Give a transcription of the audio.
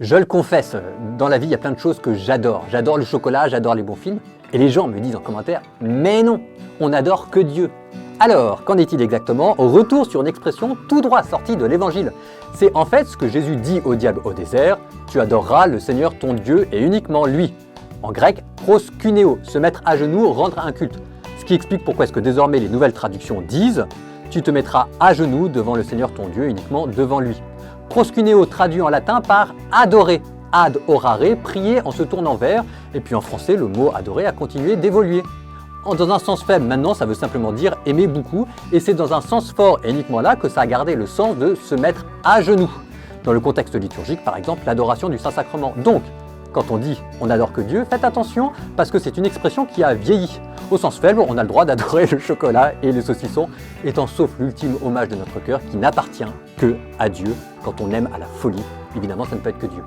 Je le confesse, dans la vie, il y a plein de choses que j'adore. J'adore le chocolat, j'adore les bons films. Et les gens me disent en commentaire, mais non, on n'adore que Dieu. Alors, qu'en est-il exactement? Retour sur une expression tout droit sortie de l'Évangile. C'est en fait ce que Jésus dit au diable au désert, tu adoreras le Seigneur ton Dieu et uniquement lui. En grec, proskuneo, se mettre à genoux, rendre un culte. Ce qui explique pourquoi est-ce que désormais les nouvelles traductions disent, tu te mettras à genoux devant le Seigneur ton Dieu, uniquement devant lui. Proskuneo traduit en latin par adorer, ad orare, prier en se tournant vers, et puis en français le mot adorer a continué d'évoluer. Dans un sens faible, maintenant ça veut simplement dire aimer beaucoup, et c'est dans un sens fort et uniquement là que ça a gardé le sens de se mettre à genoux. Dans le contexte liturgique par exemple, l'adoration du Saint-Sacrement. Donc, quand on dit on n'adore que Dieu, faites attention parce que c'est une expression qui a vieilli. Au sens faible, on a le droit d'adorer le chocolat et le saucisson, étant sauf l'ultime hommage de notre cœur qui n'appartient que à Dieu quand on aime à la folie. Évidemment, ça ne peut être que Dieu.